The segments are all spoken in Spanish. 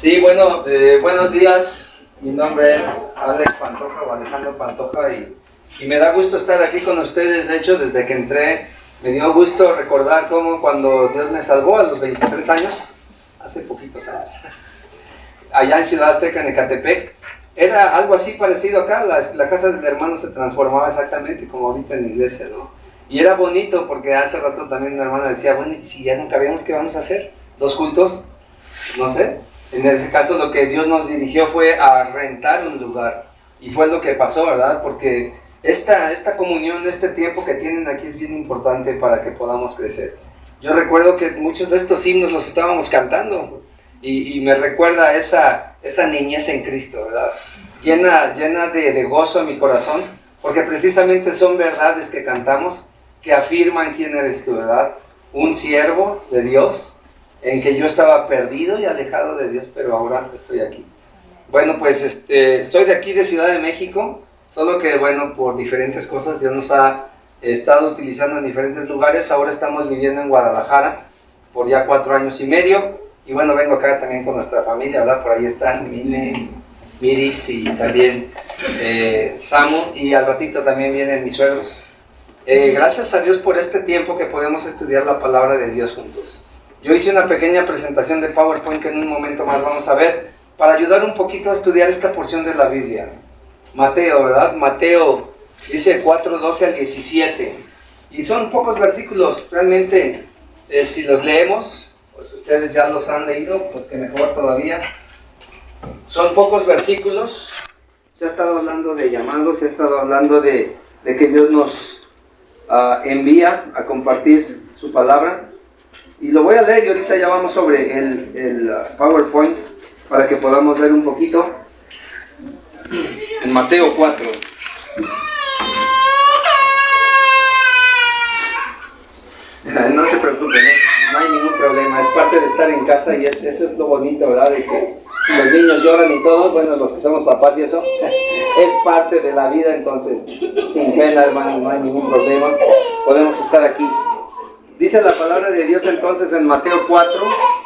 Sí, bueno, buenos días. Mi nombre es Alex Pantoja o Alejandro Pantoja y me da gusto estar aquí con ustedes. De hecho, desde que entré, me dio gusto recordar cómo cuando Dios me salvó a los 23 años, hace poquitos años, allá en Ciudad Azteca, en Ecatepec, era algo así parecido acá. La casa del hermano se transformaba exactamente como ahorita en la iglesia, ¿no? Y era bonito porque hace rato también una hermana decía, bueno, ¿y si ya nunca vemos qué vamos a hacer? ¿Dos cultos? No sé. En ese caso lo que Dios nos dirigió fue a rentar un lugar. Y fue lo que pasó, ¿verdad? Porque esta comunión, este tiempo que tienen aquí es bien importante para que podamos crecer. Yo recuerdo que muchos de estos himnos los estábamos cantando. Y me recuerda esa niñez en Cristo, ¿verdad? Llena de gozo en mi corazón. Porque precisamente son verdades que cantamos que afirman quién eres tú, ¿verdad? Un siervo de Dios, en que yo estaba perdido y alejado de Dios, pero ahora estoy aquí. Bueno, pues soy de aquí, de Ciudad de México, solo que, bueno, por diferentes cosas Dios nos ha estado utilizando en diferentes lugares. Ahora estamos viviendo en Guadalajara por ya 4 años y medio, y bueno, vengo acá también con nuestra familia, ¿verdad? Por ahí están Mine, Miris y también Samu, y al ratito también vienen mis suegros. Gracias a Dios por este tiempo que podemos estudiar la palabra de Dios juntos. Yo hice una pequeña presentación de PowerPoint que en un momento más vamos a ver, para ayudar un poquito a estudiar esta porción de la Biblia. Mateo, ¿verdad? Mateo dice 4:12 al 17. Y son pocos versículos, realmente, si los leemos, pues ustedes ya los han leído, pues que mejor todavía. Son pocos versículos. Se ha estado hablando de llamados, se ha estado hablando de que Dios nos envía a compartir su palabra. Y lo voy a leer y ahorita ya vamos sobre el PowerPoint para que podamos ver un poquito. En Mateo 4. No se preocupen, no hay ningún problema, es parte de estar en casa y eso es lo bonito, ¿verdad? De que si los niños lloran y todo, bueno, los que somos papás y eso, es parte de la vida, entonces sin pena, hermano, no hay ningún problema, podemos estar aquí. Dice la palabra de Dios entonces en Mateo 4,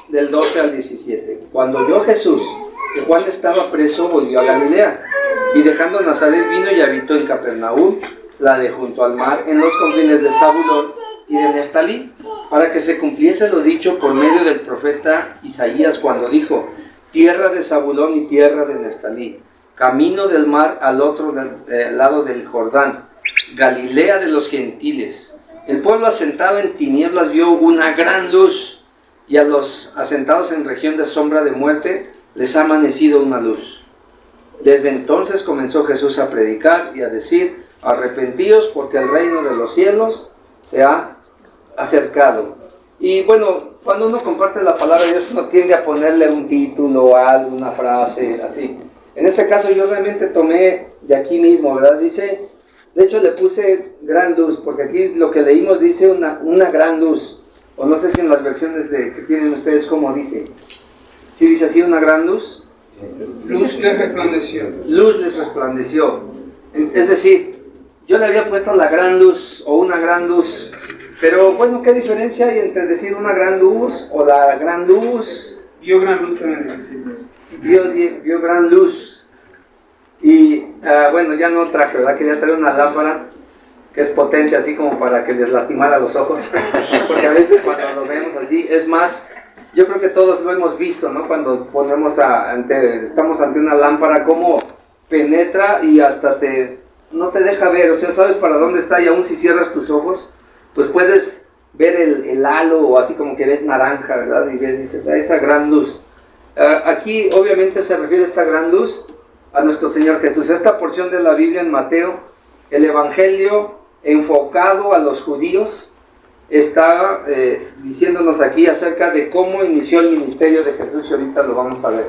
del 12 al 17. Cuando oyó Jesús que Juan estaba preso, volvió a Galilea, y dejando Nazaret vino y habitó en Capernaúm, la de junto al mar, en los confines de Zabulón y de Neftalí, para que se cumpliese lo dicho por medio del profeta Isaías, cuando dijo: tierra de Zabulón y tierra de Neftalí, camino del mar al otro lado del Jordán, Galilea de los gentiles. El pueblo asentado en tinieblas vio una gran luz, y a los asentados en región de sombra de muerte les ha amanecido una luz. Desde entonces comenzó Jesús a predicar y a decir: arrepentíos, porque el reino de los cielos se ha acercado. Y bueno, cuando uno comparte la palabra de Dios, uno tiende a ponerle un título, algo, una frase, así. En este caso yo realmente tomé de aquí mismo, ¿verdad? Dice... De hecho le puse gran luz, porque aquí lo que leímos dice una gran luz. O no sé si en las versiones que tienen ustedes cómo dice. ¿Sí dice así, una gran luz? Luz les resplandeció. Luz les resplandeció. Es decir, yo le había puesto la gran luz o una gran luz. Pero bueno, ¿qué diferencia hay entre decir una gran luz o la gran luz? Vio gran luz también. Vio gran luz. Y bueno, ya no traje, ¿verdad? Quería traer una lámpara que es potente, así como para que les lastimara los ojos. Porque a veces cuando lo vemos así, es más, yo creo que todos lo hemos visto, ¿no? Cuando estamos ante una lámpara, cómo penetra y hasta no te deja ver, o sea, sabes para dónde está, y aún si cierras tus ojos, pues puedes ver el halo, o así como que ves naranja, ¿verdad? Y dices, a esa gran luz. Aquí obviamente se refiere a esta gran luz a nuestro Señor Jesús. Esta porción de la Biblia en Mateo, el Evangelio enfocado a los judíos, está diciéndonos aquí acerca de cómo inició el ministerio de Jesús, y ahorita lo vamos a ver.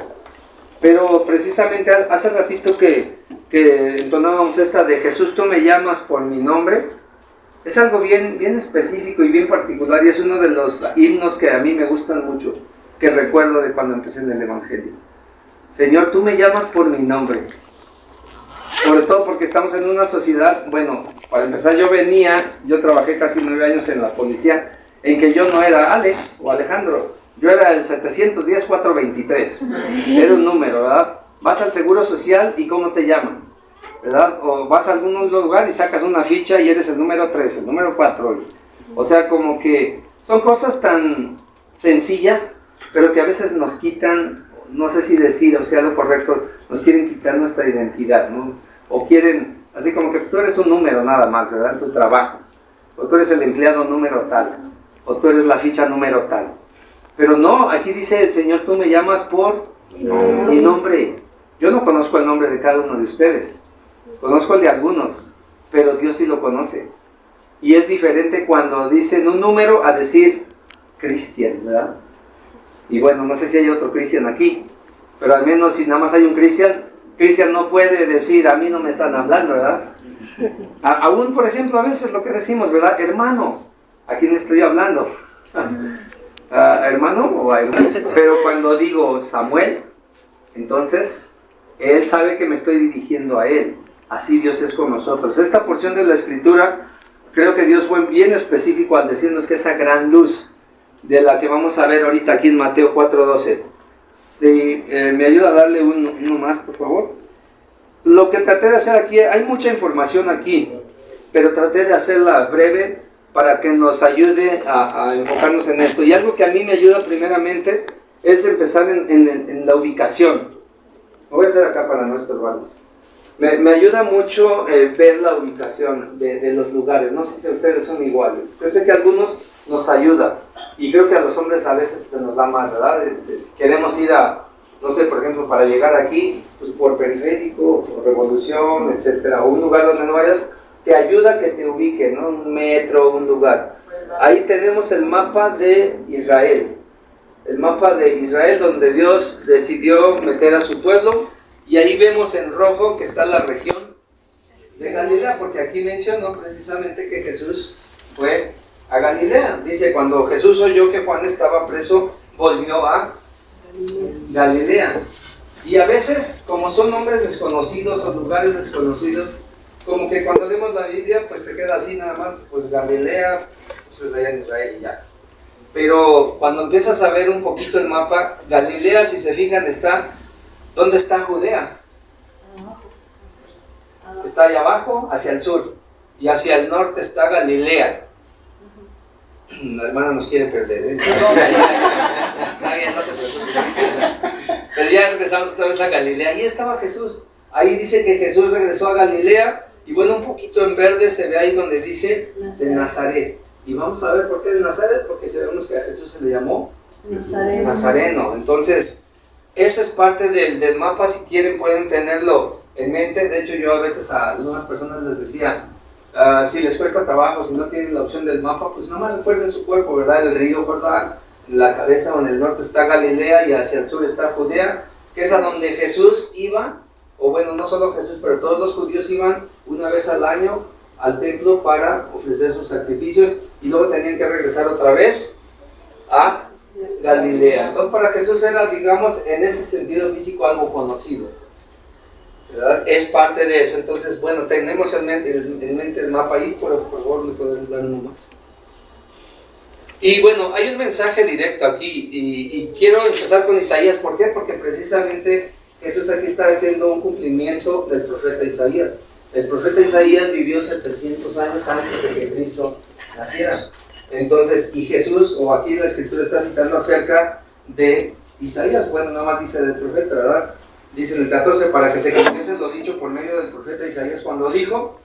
Pero precisamente hace ratito que entonábamos esta de Jesús, tú me llamas por mi nombre, es algo bien específico y bien particular, y es uno de los himnos que a mí me gustan mucho, que recuerdo de cuando empecé en el Evangelio. Señor, tú me llamas por mi nombre. Sobre todo porque estamos en una sociedad, bueno, para empezar yo trabajé casi 9 años en la policía, en que yo no era Alex o Alejandro, Yo era el 710-423. Era un número, ¿verdad? Vas al Seguro Social y ¿cómo te llaman? ¿Verdad? O vas a algún lugar y sacas una ficha y eres el número 3, el número 4. O sea, como que son cosas tan sencillas, pero que a veces nos quitan, no sé si decir, o sea, lo correcto, nos quieren quitar nuestra identidad, ¿no? O quieren, así como que tú eres un número nada más, ¿verdad? En tu trabajo. O tú eres el empleado número tal. O tú eres la ficha número tal. Pero no, aquí dice el Señor, tú me llamas por mi nombre. Yo no conozco el nombre de cada uno de ustedes. Conozco el de algunos, pero Dios sí lo conoce. Y es diferente cuando dicen un número a decir Cristian, ¿verdad? Y bueno, no sé si hay otro Cristian aquí, pero al menos si nada más hay un Cristian, Cristian no puede decir, a mí no me están hablando, ¿verdad? Aún, por ejemplo, a veces lo que decimos, ¿verdad? Hermano, ¿a quién estoy hablando? ¿Hermano o a hermano? Pero cuando digo Samuel, entonces, él sabe que me estoy dirigiendo a él. Así Dios es con nosotros. Esta porción de la Escritura, creo que Dios fue bien específico al decirnos que esa gran luz de la que vamos a ver ahorita aquí en Mateo 4:12. Si me ayuda a darle uno más, por favor. Lo que traté de hacer aquí, hay mucha información aquí, pero traté de hacerla breve para que nos ayude a enfocarnos en esto. Y algo que a mí me ayuda primeramente es empezar en la ubicación. Lo voy a hacer acá para no estorbarles. Me ayuda mucho ver la ubicación de los lugares. No sé si ustedes son iguales. Yo sé que a algunos nos ayuda. Y creo que a los hombres a veces se nos da más, ¿verdad? Si queremos ir a, no sé, por ejemplo, para llegar aquí, pues por Periférico, por Revolución, etcétera, o un lugar donde no vayas, te ayuda a que te ubique, ¿no? Un metro, un lugar. Ahí tenemos el mapa de Israel. El mapa de Israel donde Dios decidió meter a su pueblo. Y ahí vemos en rojo que está la región de Galilea, porque aquí mencionó precisamente que Jesús fue a Galilea. Dice, cuando Jesús oyó que Juan estaba preso, volvió a Galilea. Y a veces, como son nombres desconocidos o lugares desconocidos, como que cuando leemos la Biblia, pues se queda así nada más, pues Galilea, pues es allá en Israel y ya. Pero cuando empiezas a ver un poquito el mapa, Galilea, si se fijan, está... ¿Dónde está Judea? Está allá abajo, hacia el sur. Y hacia el norte está Galilea. La hermana nos quiere perder, ¿eh? Está bien, no se preocupe. Pero ya regresamos otra vez a Galilea. Ahí estaba Jesús. Ahí dice que Jesús regresó a Galilea. Y bueno, un poquito en verde se ve ahí donde dice de Nazaret. Y vamos a ver por qué de Nazaret. Porque sabemos que a Jesús se le llamó Nazareno. Entonces... esa es parte del mapa, si quieren pueden tenerlo en mente. De hecho yo a veces a algunas personas les decía, si les cuesta trabajo, si no tienen la opción del mapa, pues nomás recuerden su cuerpo, ¿verdad? El río Jordán, en la cabeza o en el norte está Galilea y hacia el sur está Judea, que es a donde Jesús iba, o bueno, no solo Jesús, pero todos los judíos iban una vez al año al templo para ofrecer sus sacrificios y luego tenían que regresar otra vez a Galilea. Entonces para Jesús era, digamos, en ese sentido físico algo conocido, ¿verdad? Es parte de eso. Entonces, bueno, tenemos en mente el mapa ahí, por favor, le podemos dar uno más. Y bueno, hay un mensaje directo aquí y quiero empezar con Isaías. ¿Por qué? Porque precisamente Jesús aquí está haciendo un cumplimiento del profeta Isaías. El profeta Isaías vivió 700 años antes de que Cristo naciera. Entonces, y Jesús, o aquí la Escritura está citando acerca de Isaías, bueno, nada más dice del profeta, ¿verdad? Dice en el 14, para que se cumpliese lo dicho por medio del profeta Isaías cuando dijo,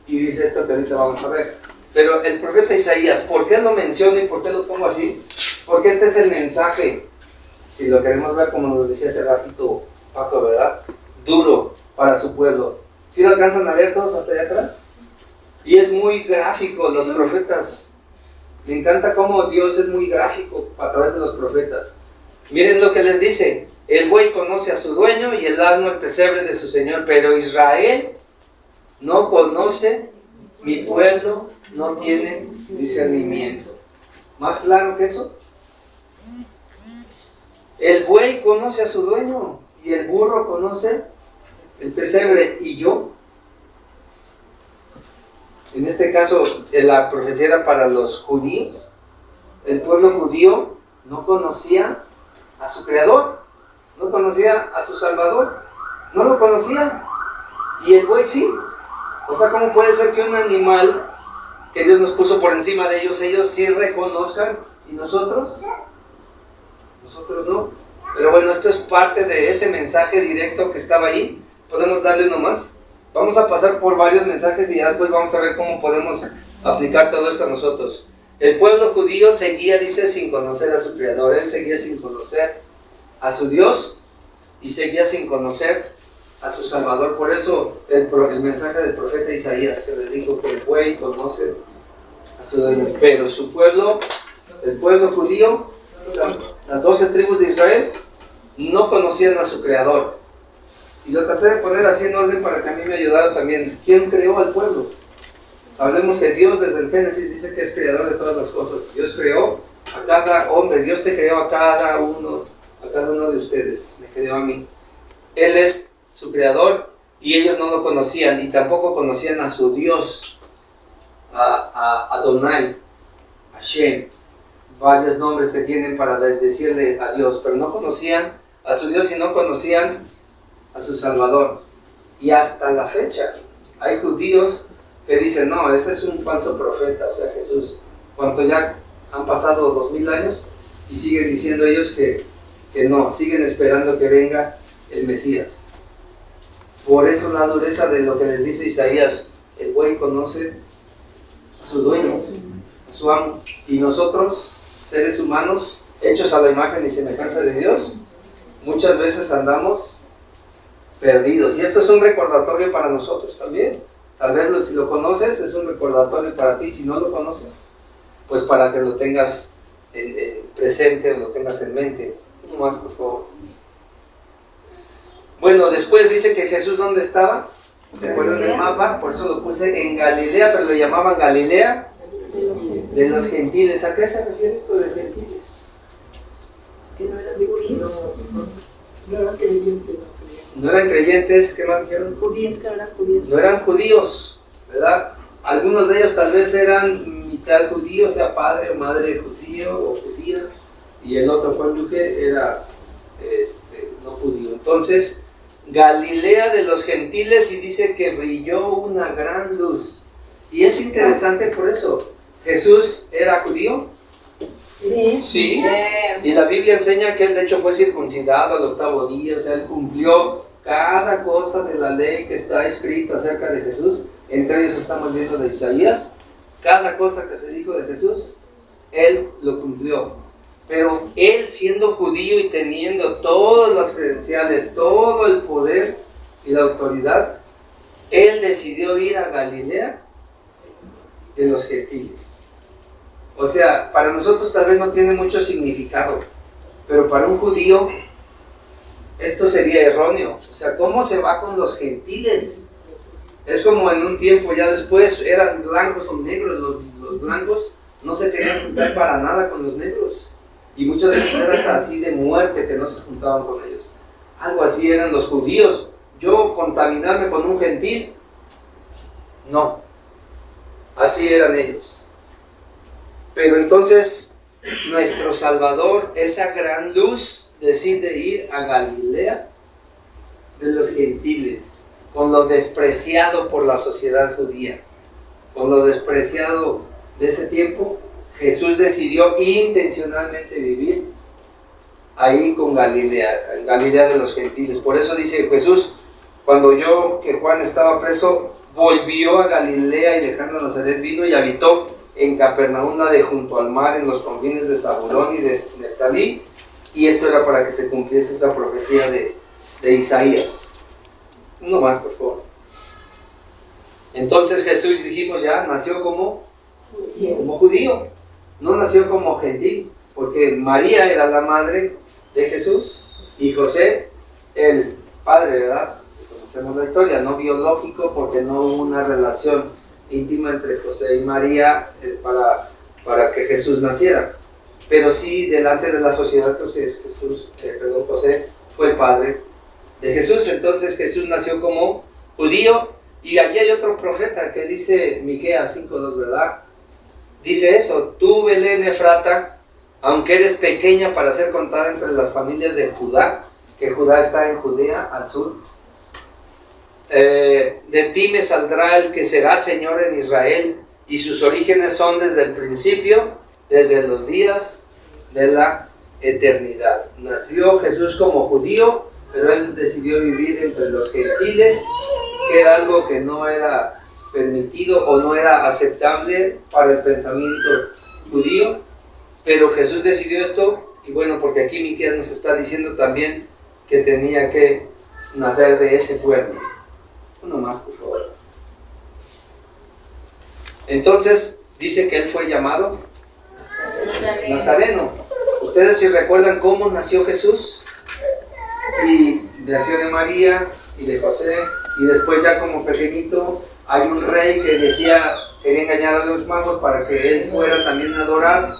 y dice esto que ahorita vamos a ver. Pero el profeta Isaías, ¿por qué lo menciono y por qué lo pongo así? Porque este es el mensaje, si lo queremos ver como nos decía hace ratito Paco, ¿verdad? Duro para su pueblo. ¿Sí lo alcanzan a ver todos hasta allá atrás? Y es muy gráfico, los profetas. Me encanta cómo Dios es muy gráfico a través de los profetas. Miren lo que les dice: el buey conoce a su dueño y el asno el pesebre de su señor, pero Israel no conoce, mi pueblo no tiene discernimiento. ¿Más claro que eso? El buey conoce a su dueño y el burro conoce el pesebre, y yo. En este caso, la profecía era para los judíos. El pueblo judío no conocía a su creador, no conocía a su salvador, no lo conocía. Y el buey sí. O sea, ¿cómo puede ser que un animal que Dios nos puso por encima de ellos sí reconozcan y nosotros no? Pero bueno, esto es parte de ese mensaje directo que estaba ahí. Podemos darle uno más. Vamos a pasar por varios mensajes y ya después vamos a ver cómo podemos aplicar todo esto a nosotros. El pueblo judío seguía, dice, sin conocer a su creador. Él seguía sin conocer a su Dios y seguía sin conocer a su Salvador. Por eso el mensaje del profeta Isaías, que le dijo que el buey conoce a su dueño. Pero su pueblo, el pueblo judío, o sea, las 12 tribus de Israel, no conocían a su creador. Y lo traté de poner así en orden para que a mí me ayudara también. ¿Quién creó al pueblo? Hablemos que Dios desde el Génesis dice que es creador de todas las cosas. Dios creó a cada hombre, Dios te creó a cada uno de ustedes, me creó a mí. Él es su creador y ellos no lo conocían y tampoco conocían a su Dios, a Adonai, a Hashem, varios nombres que tienen para decirle a Dios, pero no conocían a su Dios y no conocían a su Salvador. Y hasta la fecha hay judíos que dicen, no, ese es un falso profeta, o sea, Jesús, cuanto ya han pasado 2000 años y siguen diciendo ellos que no, siguen esperando que venga el Mesías. Por eso la dureza de lo que les dice Isaías, el buey conoce a su dueño, a su amo, y nosotros, seres humanos, hechos a la imagen y semejanza de Dios, muchas veces andamos perdidos, y esto es un recordatorio para nosotros también. Tal vez si lo conoces es un recordatorio para ti, si no lo conoces, pues para que lo tengas en presente, lo tengas en mente. Uno más, por favor. Bueno, después dice que Jesús, ¿dónde estaba? ¿Se acuerdan del mapa? Por eso lo puse en Galilea, pero lo llamaban Galilea de los gentiles. ¿A qué se refiere esto de gentiles? Que no eran judíos, no eran creyentes. No eran creyentes, ¿qué más dijeron? Judíos, que no eran judíos. No eran judíos, ¿verdad? Algunos de ellos tal vez eran mitad judíos, o sea, padre o madre judío o judía, y el otro cónyuge era no judío. Entonces, Galilea de los gentiles, y dice que brilló una gran luz. Y es interesante por eso. ¿Jesús era judío? Sí. Sí. Y la Biblia enseña que él de hecho fue circuncidado al 8º día, o sea, él cumplió cada cosa de la ley que está escrita acerca de Jesús. Entre ellos estamos viendo de Isaías. Cada cosa que se dijo de Jesús, él lo cumplió. Pero él, siendo judío y teniendo todas las credenciales, todo el poder y la autoridad, él decidió ir a Galilea de los gentiles. O sea, para nosotros tal vez no tiene mucho significado, pero para un judío esto sería erróneo. O sea, ¿cómo se va con los gentiles? Es como en un tiempo ya después eran blancos y negros. Los blancos no se querían juntar para nada con los negros. Y muchas veces era hasta así de muerte que no se juntaban con ellos. Algo así eran los judíos. Yo contaminarme con un gentil, no. Así eran ellos. Pero entonces nuestro Salvador, esa gran luz, decide ir a Galilea de los gentiles, con lo despreciado por la sociedad judía, con lo despreciado de ese tiempo. Jesús decidió intencionalmente vivir ahí con Galilea, en Galilea de los gentiles. Por eso dice Jesús, cuando oyó que Juan estaba preso, volvió a Galilea y dejando Nazaret vino y habitó en Capernaum, de junto al mar, en los confines de Zabulón y de Neftalí. Y esto era para que se cumpliese esa profecía de Isaías. Uno más, por favor. Entonces Jesús, dijimos ya, nació como judío. No nació como gentil, porque María era la madre de Jesús y José el padre, ¿verdad? Conocemos la historia, no biológico, porque no hubo una relación íntima entre José y María para que Jesús naciera. Pero sí, delante de la sociedad, José fue el padre de Jesús. Entonces Jesús nació como judío. Y allí hay otro profeta que dice, Miqueas 5:2, ¿verdad? Dice eso: tú, Belén Efrata, aunque eres pequeña para ser contada entre las familias de Judá, que Judá está en Judea, al sur. De ti me saldrá el que será Señor en Israel, y sus orígenes son desde el principio, desde los días de la eternidad. Nació Jesús como judío, pero él decidió vivir entre los gentiles, que era algo que no era permitido o no era aceptable para el pensamiento judío, pero Jesús decidió esto, y bueno, porque aquí Miqueas nos está diciendo también que tenía que nacer de ese pueblo. Uno más, por favor. Entonces, dice que él fue llamado Nazareno. Ustedes si recuerdan cómo nació Jesús, y nació de María y de José, y después ya como pequeñito hay un rey que quería engañar a los magos para que él fuera también a adorar,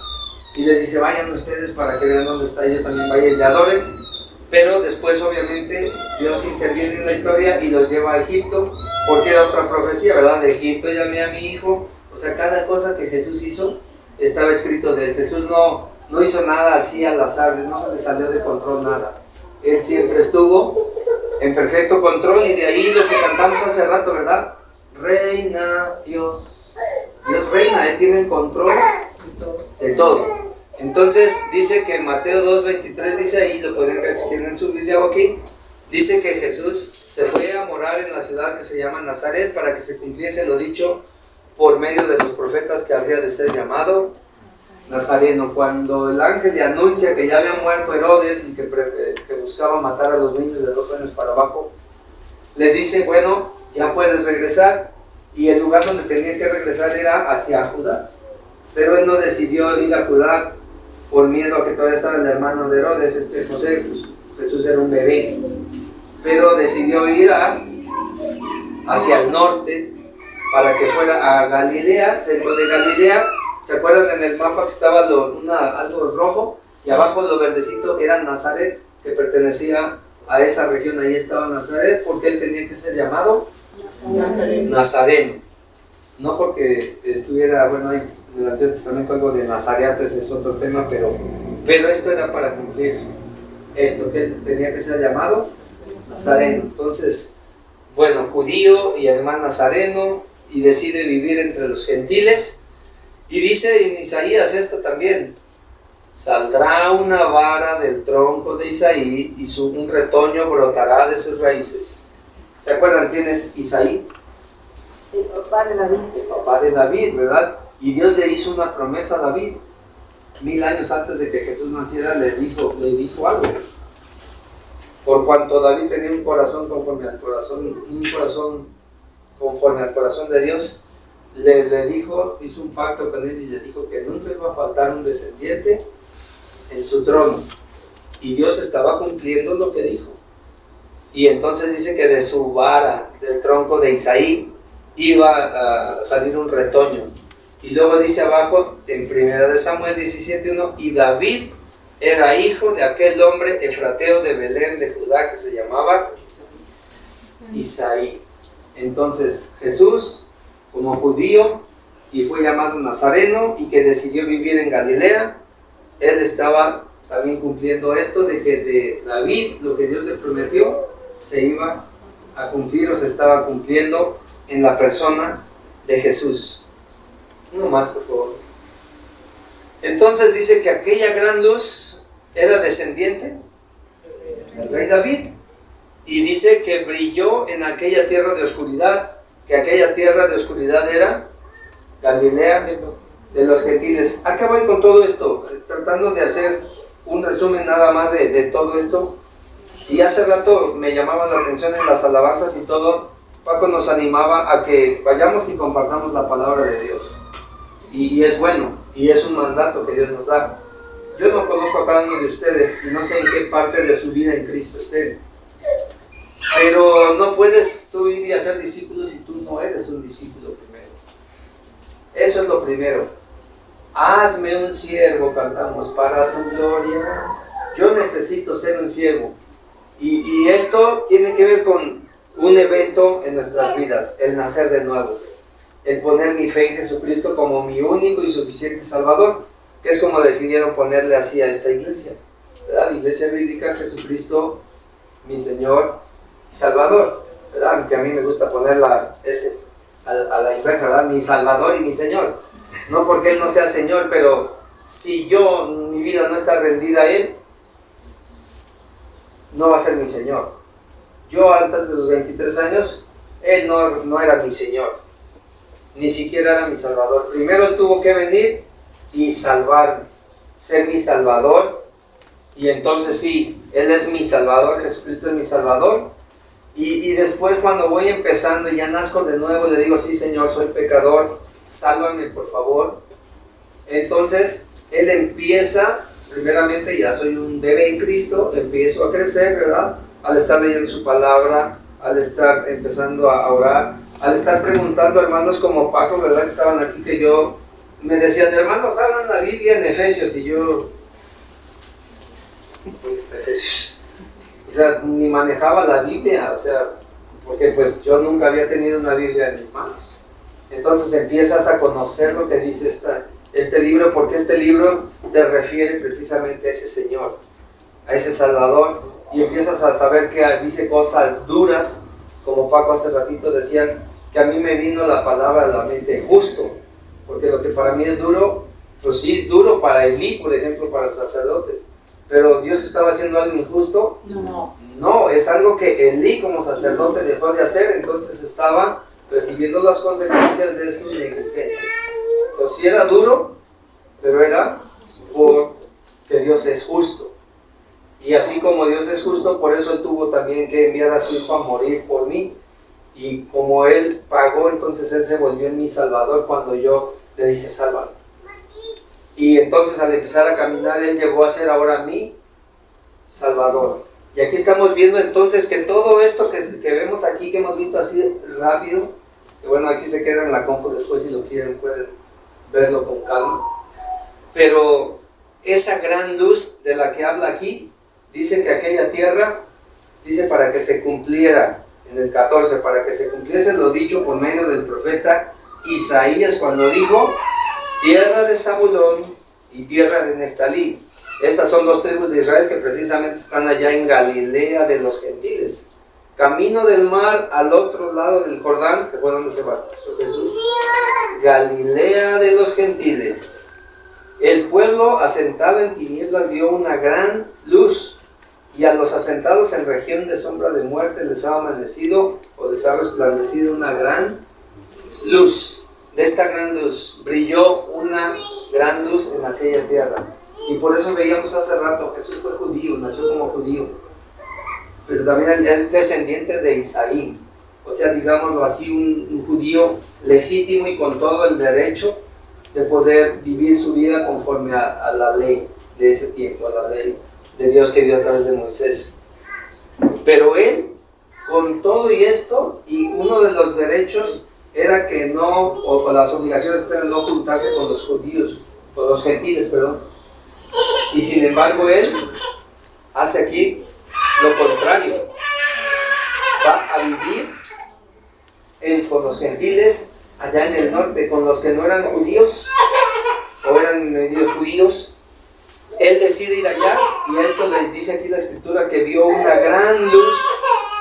y les dice, vayan ustedes para que vean dónde está, yo también vaya y le adoren. Pero después obviamente Dios interviene en la historia y los lleva a Egipto, porque era otra profecía, ¿verdad? De Egipto llamé a mi hijo. O sea, cada cosa que Jesús hizo estaba escrito de él. Jesús no hizo nada así al azar, no se le salió de control nada. Él siempre estuvo en perfecto control, y de ahí lo que cantamos hace rato, ¿verdad? Reina Dios. Dios reina, Él tiene el control de todo. Entonces dice que en Mateo 2:23 dice ahí, lo pueden ver si tienen su Biblia aquí, dice que Jesús se fue a morar en la ciudad que se llama Nazaret para que se cumpliese lo dicho por medio de los profetas, que habría de ser llamado Nazareno. Cuando el ángel le anuncia que ya había muerto Herodes y que buscaba matar a los niños de 2 años para abajo, le dice, bueno, ya puedes regresar, y el lugar donde tenía que regresar era hacia Judá, pero él no decidió ir a Judá por miedo a que todavía estaba el hermano de Herodes, José. Jesús era un bebé, pero decidió ir hacia el norte para que fuera a Galilea. Dentro de Galilea, ¿se acuerdan en el mapa que estaba algo rojo y abajo lo verdecito? Era Nazaret, que pertenecía a esa región. Ahí estaba Nazaret, porque él tenía que ser llamado Nazareno, no porque estuviera, bueno, hay en el Antiguo Testamento algo de nazareates, es otro tema, pero esto era para cumplir esto, que él tenía que ser llamado Nazareno. Entonces, bueno, judío y además nazareno, y decide vivir entre los gentiles, y dice en Isaías esto también: saldrá una vara del tronco de Isaí, y un retoño brotará de sus raíces. ¿Se acuerdan quién es Isaí? El papá de David. El papá de David, ¿verdad? Y Dios le hizo una promesa a David 1000 años antes de que Jesús naciera. Le dijo algo. Por cuanto David tenía un corazón conforme al corazón de Dios, le dijo, hizo un pacto con él y le dijo que nunca iba a faltar un descendiente en su trono. Y Dios estaba cumpliendo lo que dijo. Y entonces dice que de su vara, del tronco de Isaí, iba a salir un retoño. Y luego dice abajo, en 1 Samuel 17:1, y David era hijo de aquel hombre efrateo de Belén de Judá, que se llamaba Isaí. Entonces Jesús, como judío, y fue llamado Nazareno, y que decidió vivir en Galilea, él estaba también cumpliendo esto de que de David, lo que Dios le prometió, se iba a cumplir, o se estaba cumpliendo en la persona de Jesús. Uno más, por favor. Entonces dice que aquella gran luz era descendiente del rey David, y dice que brilló en aquella tierra de oscuridad, que aquella tierra de oscuridad era Galilea de los gentiles. ¿A qué voy con todo esto? Tratando de hacer un resumen nada más de todo esto. Y hace rato me llamaba la atención en las alabanzas y todo. Paco nos animaba a que vayamos y compartamos la palabra de Dios. Y es bueno, y es un mandato que Dios nos da. Yo no conozco a cada uno de ustedes y no sé en qué parte de su vida en Cristo estén. Pero no puedes tú ir y hacer discípulos si tú no eres un discípulo primero. Eso es lo primero. Hazme un siervo, cantamos, para tu gloria. Yo necesito ser un siervo. Y esto tiene que ver con un evento en nuestras vidas, el nacer de nuevo. El poner mi fe en Jesucristo como mi único y suficiente Salvador. que es como decidieron ponerle así a esta iglesia, ¿verdad? Iglesia Bíblica Jesucristo, mi Señor y Salvador, ¿verdad? Aunque a mí me gusta poner las S a la inversa, ¿verdad? Mi Salvador y mi Señor. No porque Él no sea Señor, pero si mi vida no está rendida a Él, no va a ser mi Señor. Yo antes de los 23 años, Él no era mi Señor, ni siquiera era mi Salvador. Primero Él tuvo que venir y salvarme, ser mi Salvador, y entonces sí, Él es mi Salvador, Jesucristo es mi Salvador, y después cuando voy empezando y ya nazco de nuevo, le digo, sí Señor, soy pecador, sálvame por favor. Entonces Él empieza, primeramente ya soy un bebé en Cristo, empiezo a crecer, ¿verdad? Al estar leyendo su palabra, al estar empezando a orar, al estar preguntando a hermanos como Paco, ¿verdad? Que estaban aquí, que yo me decían, hermanos, hablan la Biblia en Efesios, y yo, pues, Efesios, o sea, ni manejaba la Biblia, o sea, porque pues yo nunca había tenido una Biblia en mis manos. Entonces empiezas a conocer lo que dice este libro, porque este libro te refiere precisamente a ese Señor, a ese Salvador, y empiezas a saber que dice cosas duras, como Paco hace ratito decían, que a mí me vino la palabra a la mente, justo, porque lo que para mí es duro, pues sí, es duro para Elí, por ejemplo, para el sacerdote, pero Dios estaba haciendo algo injusto. No, es algo que Elí como sacerdote dejó de hacer, entonces estaba recibiendo las consecuencias de su negligencia. Entonces sí era duro, pero era porque Dios es justo. Y así como Dios es justo, por eso Él tuvo también que enviar a su Hijo a morir por mí. Y como Él pagó, entonces Él se volvió en mi Salvador cuando yo le dije, sálvame. Y entonces al empezar a caminar, Él llegó a ser ahora mi Salvador. Y aquí estamos viendo entonces que todo esto que vemos aquí, que hemos visto así rápido, que bueno, aquí se queda en la compu después, si lo quieren pueden verlo con calma. Pero esa gran luz de la que habla aquí, dice que aquella tierra, dice para que se cumpliera, en el 14, para que se cumpliese lo dicho por medio del profeta Isaías cuando dijo, tierra de Zabulón y tierra de Neftalí. Estas son dos tribus de Israel que precisamente están allá en Galilea de los gentiles, camino del mar al otro lado del Jordán, que fue donde se bautizó Jesús. Galilea de los gentiles. El pueblo asentado en tinieblas vio una gran luz, y a los asentados en región de sombra de muerte les ha amanecido o les ha resplandecido una gran luz. De esta gran luz brilló una gran luz en aquella tierra. Y por eso veíamos hace rato, Jesús fue judío, nació como judío, pero también él es descendiente de Isaí, o sea, digámoslo así, un judío legítimo y con todo el derecho de poder vivir su vida conforme a la ley de ese tiempo, a la ley de Dios que dio a través de Moisés. Pero él, con todo y esto, y uno de los derechos era que no, o las obligaciones eran no juntarse con los judíos, con los gentiles, perdón. Y sin embargo él hace aquí lo contrario, va a vivir con los gentiles allá en el norte, con los que no eran judíos o eran medio judíos. Él decide ir allá, y a esto le dice aquí la escritura que vio una gran luz,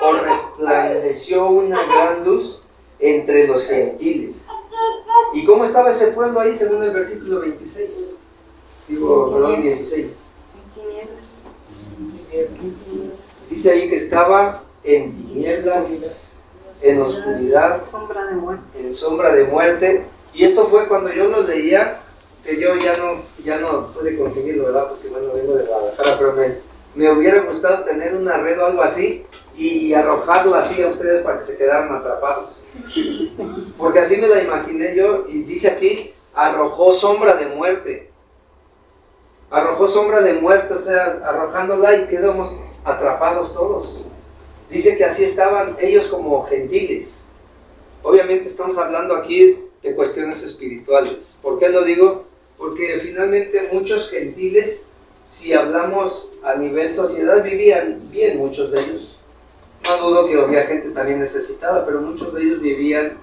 o resplandeció una gran luz entre los gentiles. ¿Y cómo estaba ese pueblo ahí según el versículo 26? Perdón, 16. Dice ahí que estaba en tinieblas, en oscuridad, en sombra de muerte. Y esto fue cuando yo lo leía, que yo ya no pude conseguirlo, ¿verdad? Porque bueno, vengo de Guadalajara, pero me hubiera gustado tener una red o algo así y arrojarlo así a ustedes para que se quedaran atrapados. Porque así me la imaginé yo, y dice aquí, arrojó sombra de muerte. Arrojó sombra de muerte, o sea, arrojándola y quedamos atrapados todos. Dice que así estaban ellos como gentiles. Obviamente estamos hablando aquí de cuestiones espirituales. ¿Por qué lo digo? Porque finalmente muchos gentiles, si hablamos a nivel sociedad, vivían bien, muchos de ellos. No dudo que había gente también necesitada, pero muchos de ellos vivían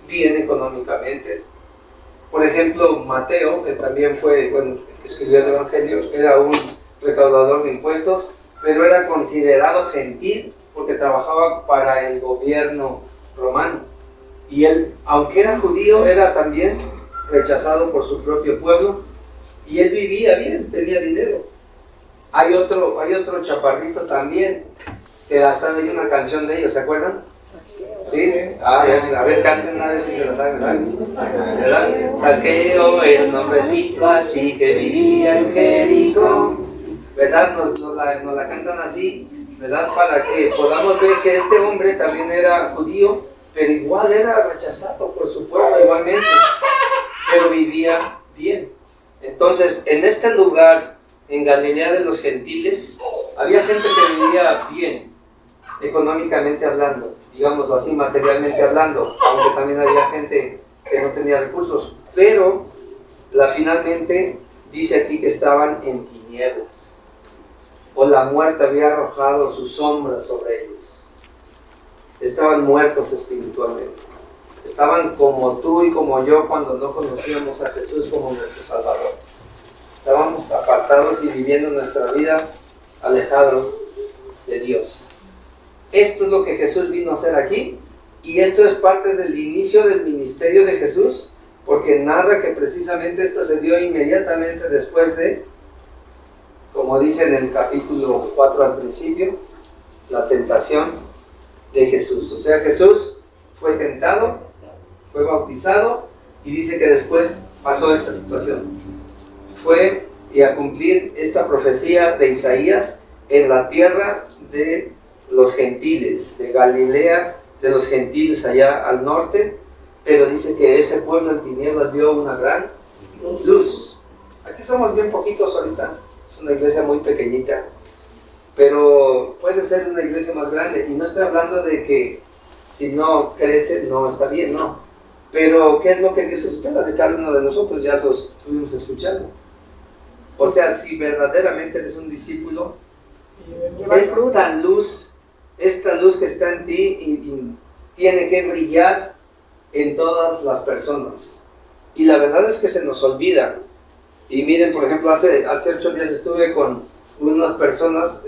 bien económicamente. Por ejemplo, Mateo, que también fue, bueno, que escribió el Evangelio, era un recaudador de impuestos, pero era considerado gentil porque trabajaba para el gobierno romano. Y él, aunque era judío, era también rechazado por su propio pueblo, y él vivía bien, tenía dinero. Hay otro chaparrito también, que hasta hay una canción de ellos, ¿se acuerdan? ¿Sí? A ver, canten a ver si se la saben, ¿verdad? Saqueo, el nombrecito así que vivía en Jericó, ¿verdad? Nos la cantan así, ¿verdad? Para que podamos ver que este hombre también era judío, pero igual era rechazado por su pueblo igualmente, pero vivía bien. Entonces, en este lugar, en Galilea de los Gentiles, había gente que vivía bien, económicamente hablando, digámoslo así, materialmente hablando, aunque también había gente que no tenía recursos, pero finalmente dice aquí que estaban en tinieblas, o la muerte había arrojado su sombra sobre ellos. Estaban muertos espiritualmente, estaban como tú y como yo cuando no conocíamos a Jesús como nuestro Salvador. Estábamos apartados y viviendo nuestra vida alejados de Dios. Esto es lo que Jesús vino a hacer aquí, y esto es parte del inicio del ministerio de Jesús, porque narra que precisamente esto se dio inmediatamente después de, como dice en el capítulo 4 al principio, la tentación de Jesús. O sea, Jesús fue tentado, fue bautizado, y dice que después pasó esta situación. Fue y a cumplir esta profecía de Isaías en la tierra de los gentiles, de Galilea de los gentiles allá al norte, pero dice que ese pueblo en tinieblas vio una gran luz. Aquí somos bien poquitos ahorita, es una iglesia muy pequeñita, pero puede ser una iglesia más grande, y no estoy hablando de que si no crece no está bien, no, pero ¿qué es lo que Dios espera de cada uno de nosotros? Ya lo estuvimos escuchando. O sea, si verdaderamente eres un discípulo, esta luz que está en ti y tiene que brillar en todas las personas. Y la verdad es que se nos olvida. Y miren, por ejemplo, hace 8 días estuve con unas personas,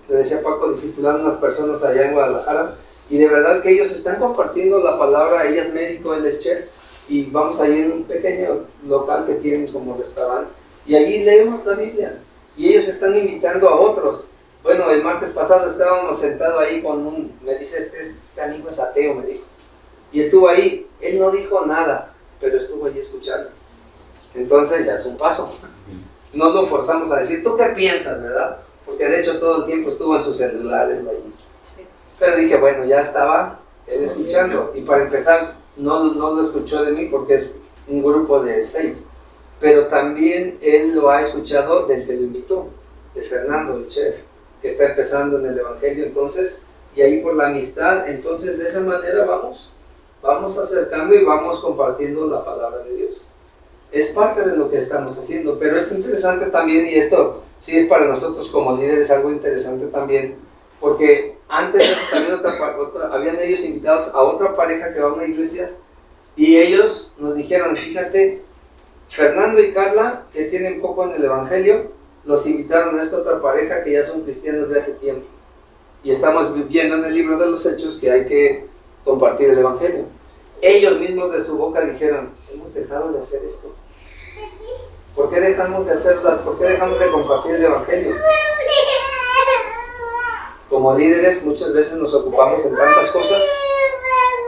le decía Paco, discipulando unas personas allá en Guadalajara, y de verdad que ellos están compartiendo la palabra. Ella es médico, él es chef, y vamos ahí en un pequeño local que tienen como restaurante, y allí leemos la Biblia, y ellos están invitando a otros. Bueno, el martes pasado estábamos sentados ahí con me dice, este amigo es ateo, me dijo, y estuvo ahí, él no dijo nada, pero estuvo ahí escuchando. Entonces ya es un paso. No lo forzamos a decir, ¿tú qué piensas, verdad? Porque de hecho todo el tiempo estuvo en sus celulares ahí. Pero dije, bueno, ya estaba él escuchando, y para empezar, no lo escuchó de mí porque es un grupo de 6, pero también él lo ha escuchado del que lo invitó, de Fernando, el chef, que está empezando en el Evangelio. Entonces, y ahí por la amistad, entonces de esa manera vamos acercando y vamos compartiendo la palabra de Dios. Es parte de lo que estamos haciendo, pero es interesante también, y esto sí es para nosotros como líderes algo interesante también, porque antes también habían ellos invitados a otra pareja que va a una iglesia, y ellos nos dijeron, fíjate, Fernando y Carla, que tienen poco en el Evangelio, los invitaron a esta otra pareja que ya son cristianos de hace tiempo, y estamos viendo en el libro de los Hechos que hay que compartir el Evangelio. Ellos mismos de su boca dijeron, hemos dejado de hacer esto. ¿Por qué dejamos de hacerlas? ¿Por qué dejamos de compartir el Evangelio? Como líderes muchas veces nos ocupamos en tantas cosas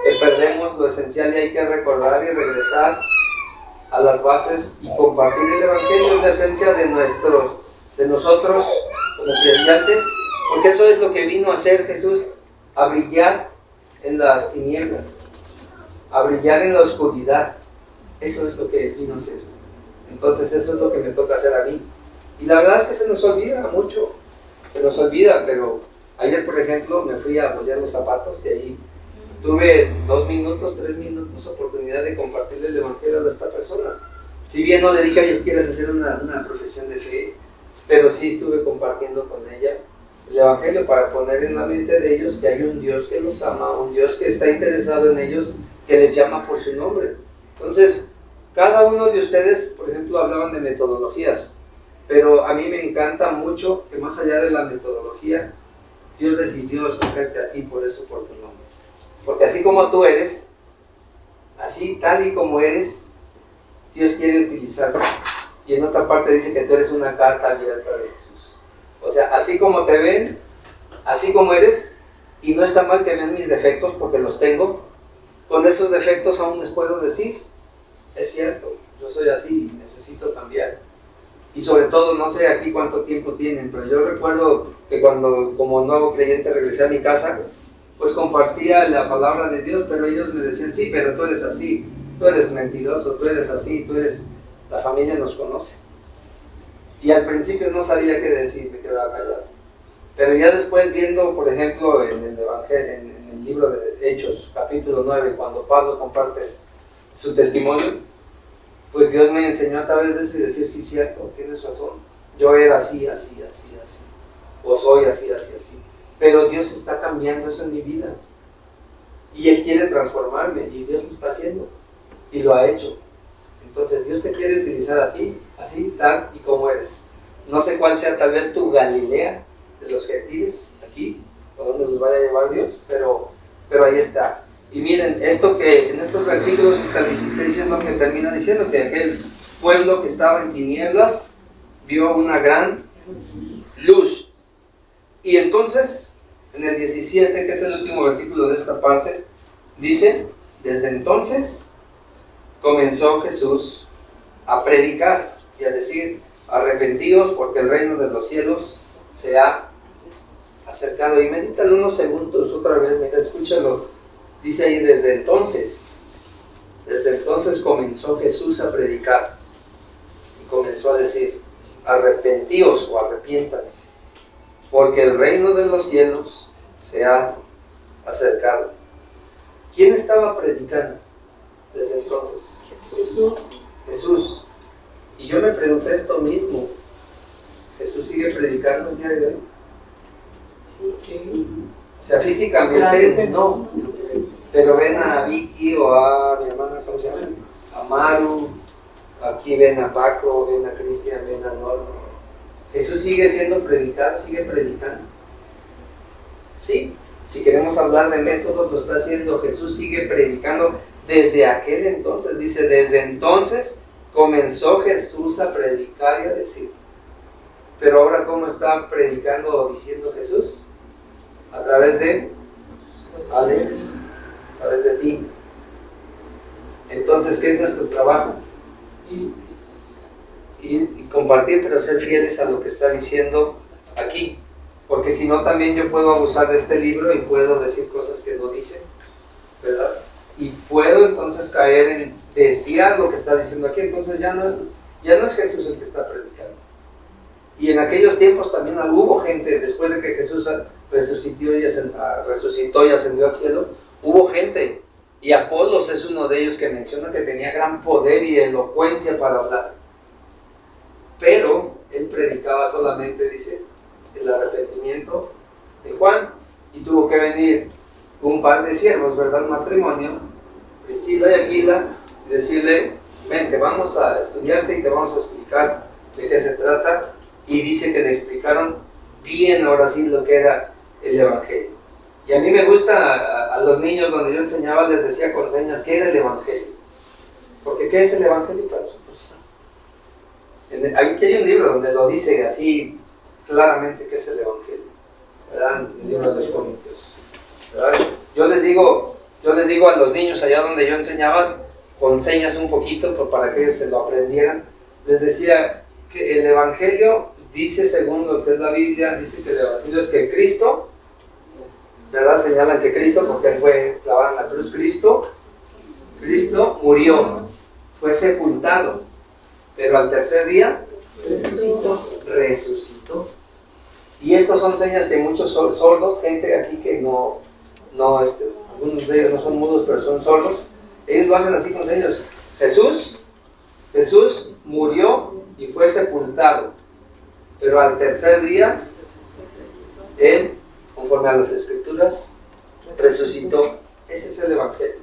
que perdemos lo esencial, y hay que recordar y regresar a las bases y compartir el Evangelio, la esencia de nosotros como creyentes, porque eso es lo que vino a hacer Jesús, a brillar en las tinieblas, a brillar en la oscuridad. Eso es lo que vino a hacer. Entonces eso es lo que me toca hacer a mí. Y la verdad es que se nos olvida mucho, pero ayer, por ejemplo, me fui a apoyar los zapatos, y ahí tuve 2 minutos, 3 minutos oportunidad de compartirle el Evangelio a esta persona. Si bien no le dije, oye, ¿quieres hacer una profesión de fe? Pero sí estuve compartiendo con ella el Evangelio para poner en la mente de ellos que hay un Dios que los ama, un Dios que está interesado en ellos, que les llama por su nombre. Entonces, Cada uno de ustedes, por ejemplo, hablaban de metodologías, pero a mí me encanta mucho que más allá de la metodología, Dios decidió escogerte a ti por eso, por tu nombre. Porque así como tú eres, así tal y como eres, Dios quiere utilizarte. Y en otra parte dice que tú eres una carta abierta de Jesús. O sea, así como te ven, así como eres, y no está mal que vean mis defectos porque los tengo, con esos defectos aún les puedo decir, es cierto, yo soy así y necesito cambiar. Y sobre todo, no sé aquí cuánto tiempo tienen, pero yo recuerdo que cuando como nuevo creyente regresé a mi casa, pues compartía la palabra de Dios, pero ellos me decían, sí, pero tú eres así, tú eres mentiroso, tú eres así, tú eres... La familia nos conoce. Y al principio no sabía qué decir, me quedaba callado. Pero ya después viendo, por ejemplo, en el Evangelio, en el libro de Hechos, capítulo 9, cuando Pablo comparte su testimonio, pues Dios me enseñó a través de eso y decir, sí, cierto, tienes razón. Yo era así, así, así, así. O soy así, así, así. Pero Dios está cambiando eso en mi vida. Y Él quiere transformarme y Dios lo está haciendo. Y lo ha hecho. Entonces Dios te quiere utilizar a ti, así, tal y como eres. No sé cuál sea tal vez tu Galilea de los gentiles aquí, o dónde los vaya a llevar Dios, pero ahí está. Y miren, esto que en estos versículos hasta el 16 es lo que termina diciendo, que aquel pueblo que estaba en tinieblas vio una gran luz. Y entonces, en el 17, que es el último versículo de esta parte, dice, desde entonces comenzó Jesús a predicar y a decir, arrepentíos porque el reino de los cielos se ha acercado. Y medítalo unos segundos otra vez, mira, escúchalo. Dice ahí, desde entonces comenzó Jesús a predicar y comenzó a decir, arrepentíos o arrepiéntanse, porque el reino de los cielos se ha acercado. ¿Quién estaba predicando desde entonces? Jesús. Y yo me pregunté esto mismo, ¿Jesús sigue predicando el día de hoy? Sí. O sea, físicamente no. Pero ven a Vicky o a mi hermana, ¿cómo se llama? A Maru, aquí ven a Paco, ven a Cristian, ven a Norma. Jesús sigue siendo predicado, sigue predicando. Sí, si queremos hablar de métodos, lo está haciendo. Jesús sigue predicando desde aquel entonces. Dice, desde entonces comenzó Jesús a predicar y a decir. Pero ahora, ¿cómo está predicando o diciendo Jesús? A través de Alex, a través de ti. Entonces, ¿qué es nuestro trabajo? Y compartir, pero ser fieles a lo que está diciendo aquí. Porque si no, también yo puedo abusar de este libro y puedo decir cosas que no dice, ¿verdad? Y puedo entonces caer en desviar lo que está diciendo aquí. Entonces ya no es Jesús el que está predicando. Y en aquellos tiempos también hubo gente, después de que Jesús resucitó y ascendió al cielo, hubo gente. Y Apolos es uno de ellos que menciona que tenía gran poder y elocuencia para hablar. Pero él predicaba solamente, dice, el arrepentimiento de Juan. Y tuvo que venir un par de siervos, ¿verdad? Matrimonio, Priscila y Aquila, y decirle, vente, vamos a estudiarte y te vamos a explicar de qué se trata. Y dice que le explicaron bien ahora sí lo que era el Evangelio. Y a mí me gusta, a los niños donde yo enseñaba les decía con señas qué era el Evangelio. Porque ¿qué es el Evangelio para nosotros? Aquí hay un libro donde lo dice así claramente qué es el Evangelio, ¿verdad? El libro de los Corintios, ¿verdad? Yo les digo a los niños allá donde yo enseñaba con señas un poquito para que ellos se lo aprendieran, les decía que el Evangelio dice, según lo que es la Biblia, dice que el Evangelio es que Cristo, ¿verdad? Señalan que Cristo, porque él fue clavado en la cruz, Cristo murió, fue sepultado, pero al tercer día resucitó. Y estas son señas que muchos sordos, gente aquí que no algunos de ellos no son mudos, pero son sordos, ellos lo hacen así con señas. Jesús murió y fue sepultado, pero al tercer día él, conforme a las Escrituras, resucitó. Ese es el Evangelio.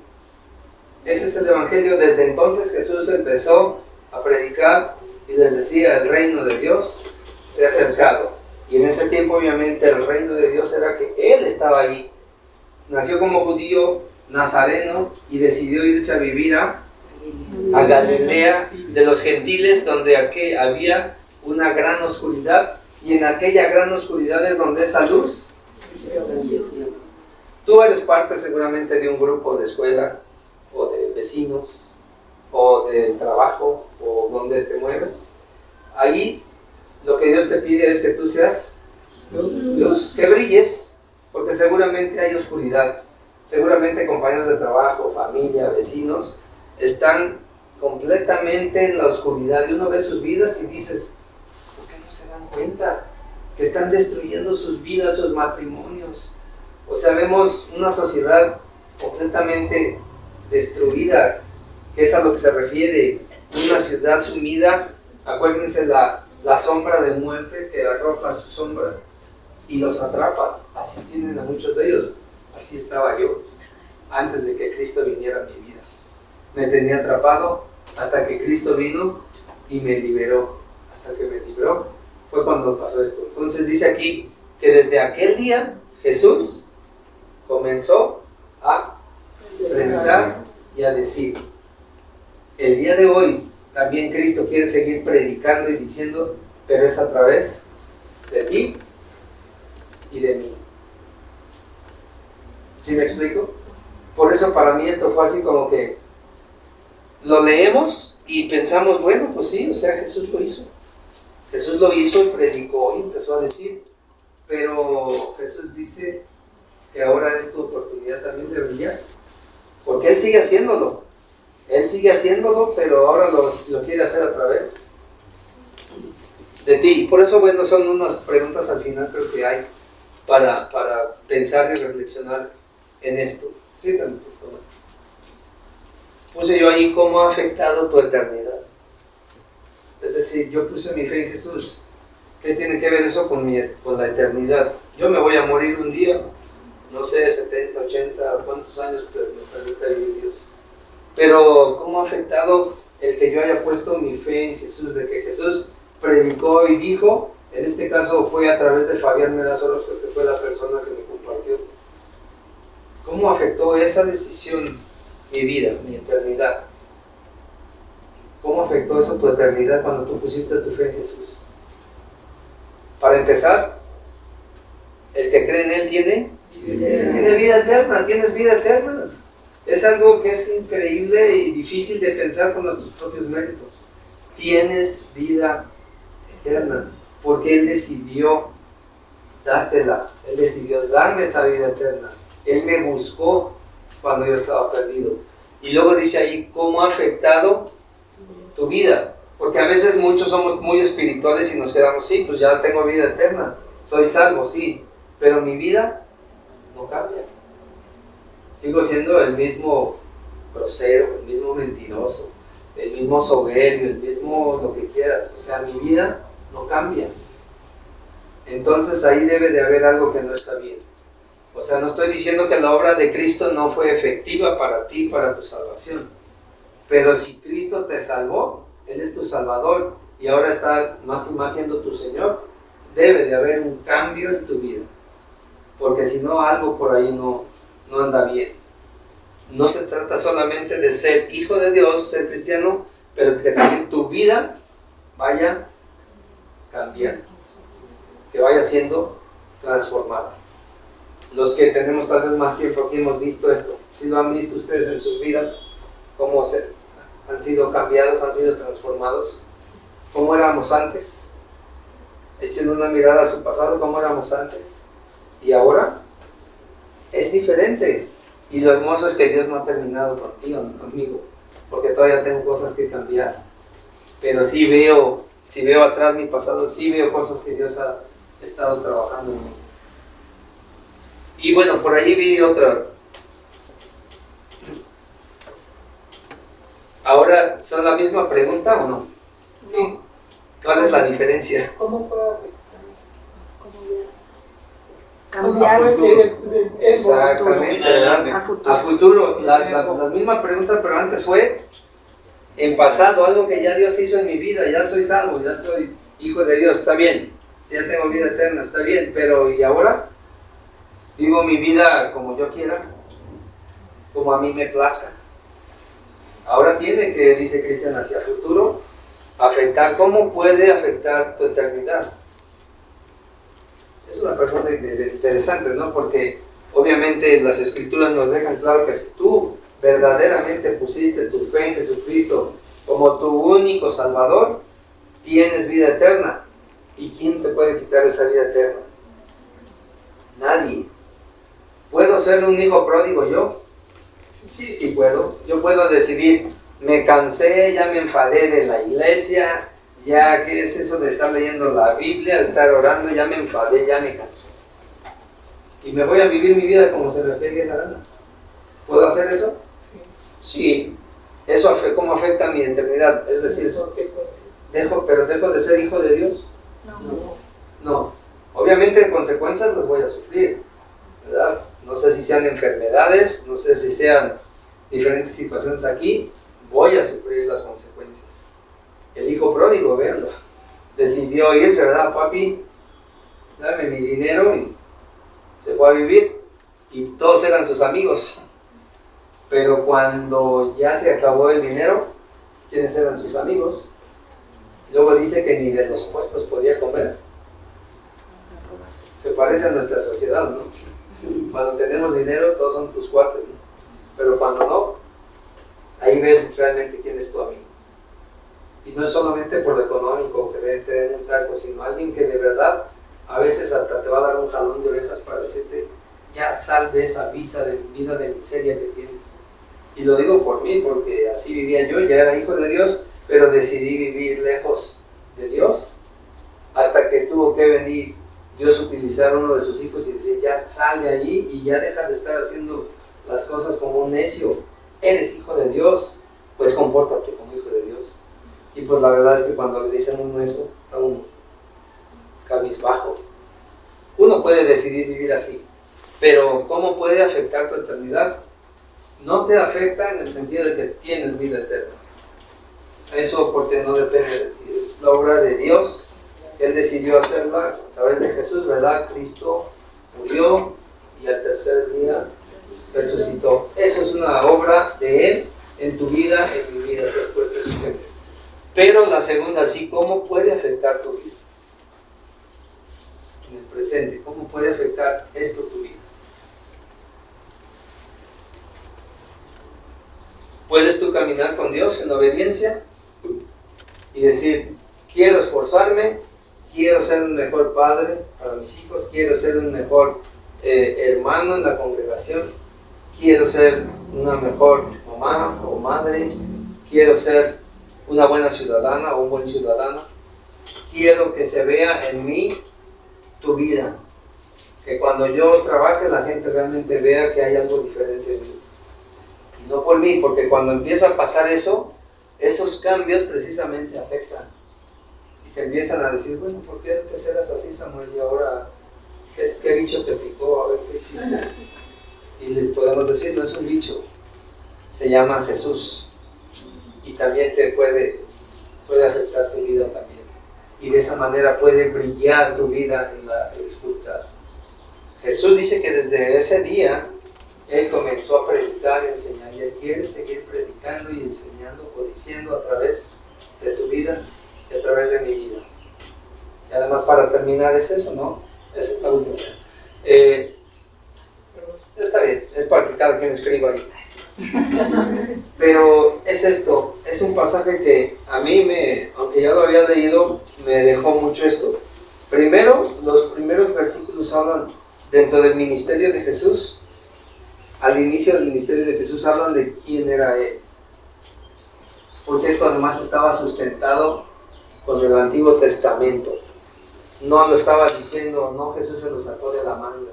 Ese es el Evangelio. Desde entonces Jesús empezó a predicar y les decía, el reino de Dios se ha acercado. Y en ese tiempo obviamente el reino de Dios era que Él estaba ahí. Nació como judío nazareno y decidió irse a vivir a Galilea de los gentiles, donde aquí había una gran oscuridad, y en aquella gran oscuridad es donde esa luz. Tú eres parte seguramente de un grupo de escuela, o de vecinos, o de trabajo, o donde te mueves. Ahí lo que Dios te pide es que tú seas luz, que brilles, porque seguramente hay oscuridad. Seguramente compañeros de trabajo, familia, vecinos, están completamente en la oscuridad, y uno ve sus vidas y dices, ¿por qué no se dan cuenta que están destruyendo sus vidas, sus matrimonios? O sea, vemos una sociedad completamente destruida, que es a lo que se refiere, una ciudad sumida. Acuérdense la sombra de muerte que arroja su sombra y los atrapa. Así tienen a muchos de ellos. Así estaba yo antes de que Cristo viniera a mi vida. Me tenía atrapado hasta que Cristo vino y me liberó. Hasta que me libró fue cuando pasó esto. Entonces dice aquí que desde aquel día Jesús comenzó a predicar y a decir. El día de hoy también Cristo quiere seguir predicando y diciendo, pero es a través de ti y de mí. ¿Sí me explico? Por eso para mí esto fue así como que lo leemos y pensamos, bueno, pues sí, o sea, Jesús lo hizo. Jesús lo hizo, predicó y empezó a decir, pero Jesús dice que ahora es tu oportunidad también de brillar, porque Él sigue haciéndolo. Él sigue haciéndolo, pero ahora lo quiere hacer a través de ti. Y por eso, bueno, son unas preguntas al final creo que hay para pensar y reflexionar en esto. Sí, por favor. Puse yo ahí cómo ha afectado tu eternidad. Es decir, yo puse mi fe en Jesús. ¿Qué tiene que ver eso con la eternidad? Yo me voy a morir un día, no sé, 70, 80, cuántos años, pero me permita vivir Dios. Pero ¿cómo ha afectado el que yo haya puesto mi fe en Jesús? De que Jesús predicó y dijo, en este caso fue a través de Fabián Meraz Orozco, que fue la persona que me compartió. ¿Cómo afectó esa decisión mi vida, mi eternidad? ¿Cómo afectó eso tu eternidad cuando tú pusiste tu fe en Jesús? Para empezar, el que cree en Él tiene vida eterna, tienes vida eterna. Es algo que es increíble y difícil de pensar con nuestros propios méritos. Tienes vida eterna, porque Él decidió dártela. Él decidió darme esa vida eterna. Él me buscó cuando yo estaba perdido. Y luego dice ahí, ¿cómo ha afectado tu vida? Porque a veces muchos somos muy espirituales y nos quedamos, sí, pues ya tengo vida eterna, soy salvo, sí, pero mi vida no cambia. Sigo siendo el mismo grosero, el mismo mentiroso, el mismo soberbio, el mismo lo que quieras. O sea, mi vida no cambia. Entonces ahí debe de haber algo que no está bien. O sea, no estoy diciendo que la obra de Cristo no fue efectiva para ti, para tu salvación. Pero si Cristo te salvó, Él es tu Salvador y ahora está más y más siendo tu Señor, debe de haber un cambio en tu vida. Porque si no, algo por ahí no anda bien. No se trata solamente de ser hijo de Dios, ser cristiano, pero que también tu vida vaya cambiando, que vaya siendo transformada. Los que tenemos tal vez más tiempo aquí hemos visto esto. Si lo han visto ustedes en sus vidas, cómo han sido cambiados, han sido transformados, cómo éramos antes. Echen una mirada a su pasado, cómo éramos antes y ahora es diferente. Y lo hermoso es que Dios no ha terminado contigo ni conmigo, porque todavía tengo cosas que cambiar. Pero si veo atrás mi pasado, sí veo cosas que Dios ha estado trabajando en mí. Y bueno, por ahí vi otra. Ahora, ¿son la misma pregunta o no? Sí. ¿Cuál es la diferencia? ¿Cómo puedo afectar? ¿Cómo ya? cambiar Exactamente, ¿verdad? a futuro. A futuro. La misma pregunta, pero antes fue en pasado, algo que ya Dios hizo en mi vida. Ya soy salvo, ya soy hijo de Dios, está bien. Ya tengo vida eterna, está bien. Pero ¿y ahora? Vivo mi vida como yo quiera, como a mí me plazca. Ahora tiene que, dice Cristian, hacia futuro, afectar. ¿Cómo puede afectar tu eternidad? Es una pregunta interesante, ¿no? Porque obviamente las Escrituras nos dejan claro que si tú verdaderamente pusiste tu fe en Jesucristo como tu único Salvador, tienes vida eterna. ¿Y quién te puede quitar esa vida eterna? Nadie. ¿Puedo ser un hijo pródigo yo? Sí puedo. Yo puedo decidir, me cansé, ya me enfadé de la iglesia, ya, ¿qué es eso de estar leyendo la Biblia, de estar orando? Ya me enfadé, ya me cansé. Y me voy a vivir mi vida como se me pegue la gana. ¿Puedo hacer eso? Sí. ¿Eso cómo afecta a mi eternidad? Es decir, ¿dejo de ser hijo de Dios? No. Obviamente en consecuencias las voy a sufrir, ¿verdad? No sé si sean enfermedades, no sé si sean diferentes situaciones aquí, voy a sufrir las consecuencias. El hijo pródigo, véanlo, decidió irse, ¿verdad, papi? Dame mi dinero, y se fue a vivir, y todos eran sus amigos. Pero cuando ya se acabó el dinero, ¿quiénes eran sus amigos? Luego dice que ni de los puestos podía comer. Se parece a nuestra sociedad, ¿no? Cuando tenemos dinero, todos son tus cuates, ¿no? Pero cuando no, ahí ves realmente quién es tu amigo. Y no es solamente por lo económico, que te den un taco, sino alguien que de verdad a veces hasta te va a dar un jalón de orejas para decirte, ya sal de esa vida de miseria que tienes. Y lo digo por mí, porque así vivía yo, ya era hijo de Dios, pero decidí vivir lejos de Dios, hasta que tuvo que venir Dios utilizar a uno de sus hijos y decir, ya sal de allí y ya deja de estar haciendo las cosas como un necio. Eres hijo de Dios, pues compórtate como hijo de Dios. Y pues la verdad es que cuando le dicen a uno eso, está uno cabizbajo. Uno puede decidir vivir así, pero ¿cómo puede afectar tu eternidad? No te afecta en el sentido de que tienes vida eterna. Eso porque no depende de ti, es la obra de Dios. Él decidió hacerla a través de Jesús, ¿verdad? Cristo murió y al tercer día resucitó. Eso es una obra de Él en tu vida, en mi vida, se ha puesto en su mente. Pero la segunda, sí, ¿cómo puede afectar tu vida? En el presente, ¿cómo puede afectar esto tu vida? ¿Puedes tú caminar con Dios en obediencia y decir, quiero esforzarme, quiero ser un mejor padre para mis hijos, quiero ser un mejor hermano en la congregación, quiero ser una mejor mamá o madre, quiero ser una buena ciudadana o un buen ciudadano, quiero que se vea en mí tu vida, que cuando yo trabaje la gente realmente vea que hay algo diferente en mí. Y no por mí, porque cuando empieza a pasar eso, esos cambios precisamente afectan. Y te empiezan a decir, bueno, ¿por qué antes eras así, Samuel? Y ahora, ¿qué bicho te picó? A ver, ¿qué hiciste? Y les podemos decir, no es un bicho, se llama Jesús. Y también te puede afectar tu vida también. Y de esa manera puede brillar tu vida en la dificultad. Jesús dice que desde ese día, Él comenzó a predicar y enseñar, y Él quiere seguir predicando y enseñando o diciendo a través de tu vida y a través de mi vida. Y además, para terminar, es eso, ¿no? Esa es la última. Está bien, es para que cada quien escriba ahí. Pero es esto, es un pasaje que a mí, aunque ya lo había leído, me dejó mucho esto. Primero, los primeros versículos hablan dentro del ministerio de Jesús. Al inicio del ministerio de Jesús hablan de quién era Él. Porque esto además estaba sustentado con el Antiguo Testamento. No lo estaba diciendo, no, Jesús se lo sacó de la manga.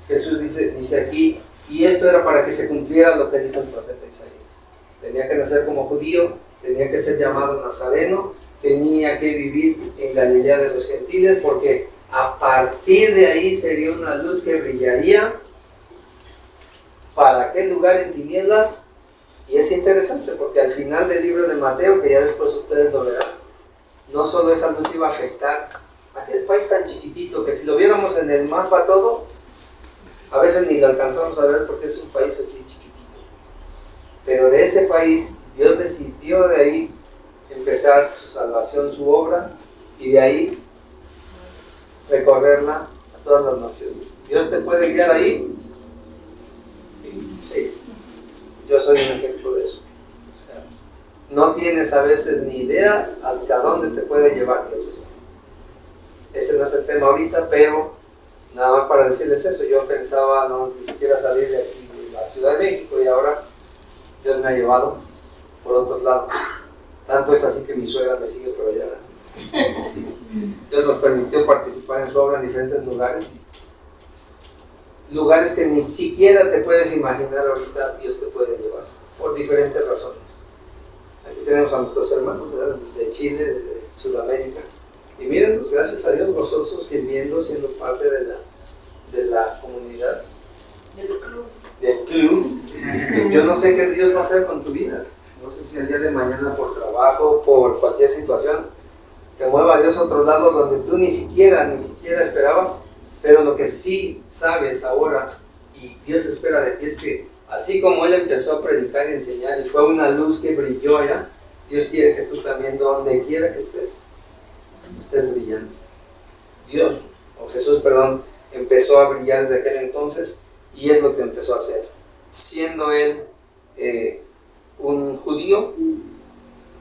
Jesús dice aquí, y esto era para que se cumpliera lo que dijo el profeta Isaías. Tenía que nacer como judío, tenía que ser llamado nazareno, tenía que vivir en Galilea de los gentiles, porque a partir de ahí sería una luz que brillaría para aquel lugar en tinieblas. Y es interesante porque al final del libro de Mateo, que ya después ustedes lo verán, no solo esa luz iba a afectar a aquel país tan chiquitito que si lo viéramos en el mapa todo, a veces ni lo alcanzamos a ver porque es un país así chiquitito. Pero de ese país Dios decidió de ahí empezar su salvación, su obra, y de ahí recorrerla a todas las naciones. Dios te puede guiar ahí. Sí, yo soy un ejemplo de eso. O sea, no tienes a veces ni idea hasta dónde te puede llevar Dios. Ese no es el tema ahorita, pero nada más para decirles eso. Yo pensaba no ni siquiera salir de aquí, de la Ciudad de México, y ahora Dios me ha llevado por otros lados. Tanto es así que mi suegra me sigue por allá. Dios nos permitió participar en su obra en diferentes lugares. Lugares que ni siquiera te puedes imaginar ahorita Dios te puede llevar, por diferentes razones. Aquí tenemos a nuestros hermanos, ¿verdad?, de Chile, de Sudamérica. Y miren, pues, gracias a Dios, gozosos, sirviendo, siendo parte de la comunidad. Del club. Yo no sé qué Dios va a hacer con tu vida. No sé si el día de mañana por trabajo, por cualquier situación, te mueva a Dios a otro lado donde tú ni siquiera esperabas. Pero lo que sí sabes ahora, y Dios espera de ti, es que así como Él empezó a predicar y enseñar, y fue una luz que brilló allá, Dios quiere que tú también, donde quiera que estés brillando. Dios, o Jesús, perdón, empezó a brillar desde aquel entonces, y es lo que empezó a hacer. Siendo Él un judío,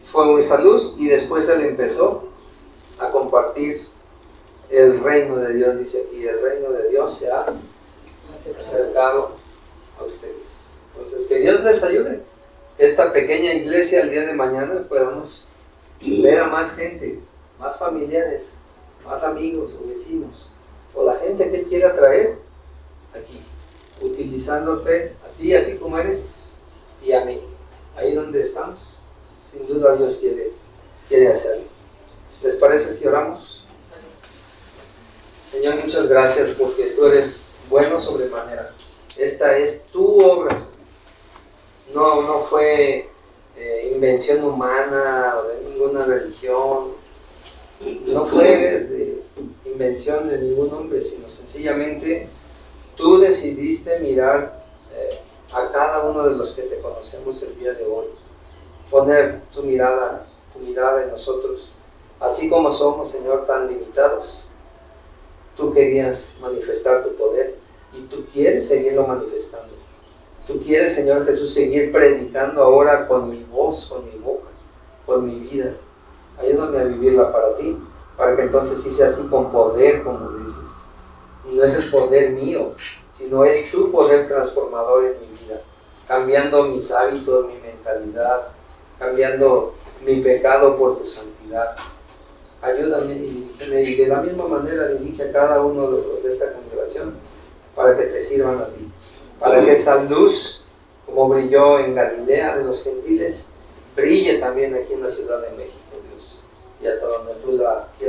fue esa luz, y después Él empezó a compartir el reino de Dios. Dice aquí, el reino de Dios se ha acercado a ustedes. Entonces, que Dios les ayude. Esta pequeña iglesia el día de mañana podamos ver a más gente, más familiares, más amigos o vecinos, o la gente que Él quiera traer aquí, utilizándote a ti así como eres y a mí, ahí donde estamos. Sin duda Dios quiere hacerlo. ¿Les parece si oramos? Señor, muchas gracias porque tú eres bueno sobremanera. Esta es tu obra. No fue invención humana o de ninguna religión. No fue de invención de ningún hombre, sino sencillamente tú decidiste mirar a cada uno de los que te conocemos el día de hoy. Poner tu mirada en nosotros. Así como somos, Señor, tan limitados. Tú querías manifestar tu poder y tú quieres seguirlo manifestando. Tú quieres, Señor Jesús, seguir predicando ahora con mi voz, con mi boca, con mi vida. Ayúdame a vivirla para ti, para que entonces sí sea así con poder, como dices. Y no es el poder mío, sino es tu poder transformador en mi vida, cambiando mis hábitos, mi mentalidad, cambiando mi pecado por tu santidad. Ayúdame y dirígeme, y de la misma manera dirige a cada uno de los de esta congregación para que te sirvan a ti, para que esa luz, como brilló en Galilea de los gentiles, brille también aquí en la Ciudad de México, Dios, y hasta donde tú la quieras.